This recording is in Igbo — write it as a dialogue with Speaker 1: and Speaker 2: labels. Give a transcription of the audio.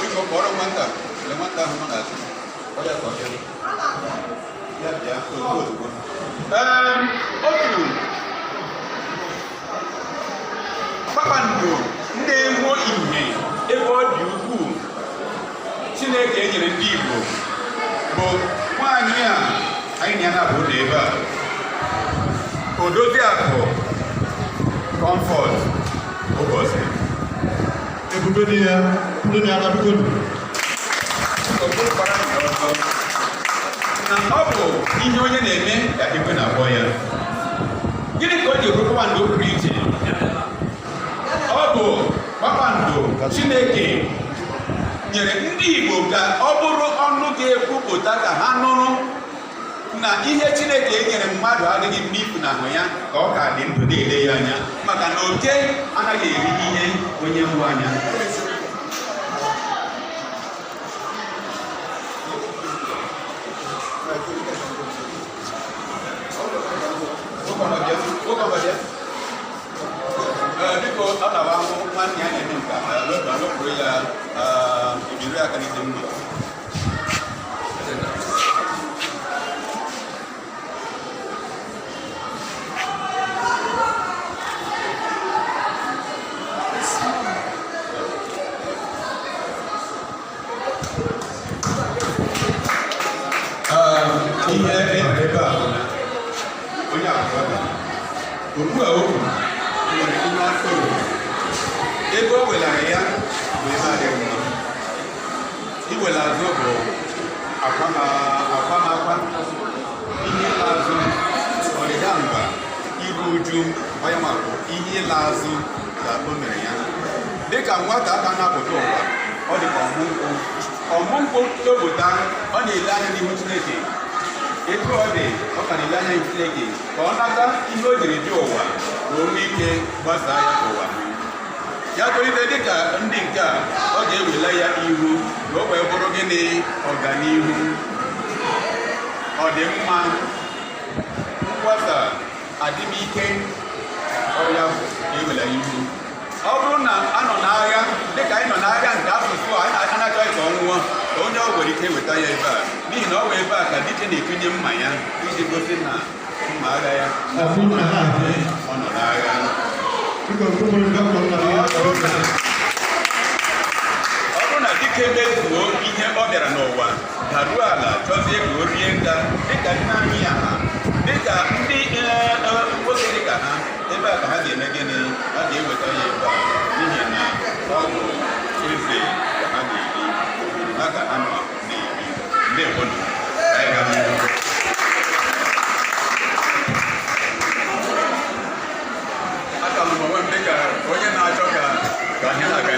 Speaker 1: biko kpọrọ nwata le nwata ahụ nọ n'azụ ọ ya ka ọ bịa ya bịa ozugbo otu kpakpando na-enwo ihe ebe ọ dị ukwuu Chineke enyere ndị Igbo bụ nwaanyị a anyị na ya na-abụ ụlọ ebe a Odoziakụ Comfort ụbọchị
Speaker 2: ebube dị ya ndị na-anabigodu
Speaker 1: na ọ bụ ihe onye na-eme ka ekwe na-akpọ ya. Gịnị ka o ji bụrụ kpakpando pụrụ iche? Ọ bụ kpakpando Chineke nyere ndị Igbo ka ọ bụrụ ọnụ ga-ekwupụta ka ha nụrụ na ihe Chineke nyere mmadụ adịghị mma ifu n'ahụ ya ka ọ ka dị ndụ na-ele ya anya maka na oke anaghị eri ihe onye mbụ anya. Biko ọ na-awa nwanne ya na-eme nka alụpụrụ ya ebiri aka n'ite mma. Ihe ebe a onye akwụkwọ ugbu a okwu nwere ihe afọrụ ebe o welara ya bụ ebe adịghị mma. Iwela azụ bụ akwamakwa ihe ịla azụ ọdịda mba iru uju onye mabụ ihe ịla azụ ka o mere ya dịka nwata aka na-apụta ụwa ọ dịka ọmụmkpụ topụta ọ na-ele anya n'ihu Chineke etu ọ dị ọ ka na-ele anya n'ihu Chineke ka ọ nata ihe o jiri dị ụwa ka o nwee ike gbasaa ya ụwa ya tolite dịka ndị nke a ọ ga-ewela ya ihu ka o wee bụrụ gịnị ọganihu ọdịmma mgbasa adịmike ọrịa bụ ewela ihu. Ọ bụrụ na a nọ n'agha dịka anyị nọ n'agha nke asụsụ a anaghị ka ọ nwụọ ka onye ọ nwere ike weta ya ebe a n'ihi na ọ bụ ebe a ka dike na-etinye mma ya iji gosi na mma agha ya ọ nọ n'agha. Ọ bụrụ na dike mezuo ihe ọ bịara n'ụwa daruo ala chọzie ka o rie nda dịka nne anyị ya ha dịka ndị nwoke dịka ha ebe a ka ha ga-eme gịnị ha ga-eweta ya ebe a n'ihi na ọ bụ eze ka ha ga-eri ha ga ha nọ na-eri ndị obodo anyị ga-ahụ. Aka m onwe m dịka onye na-achọ ka anyị na-aga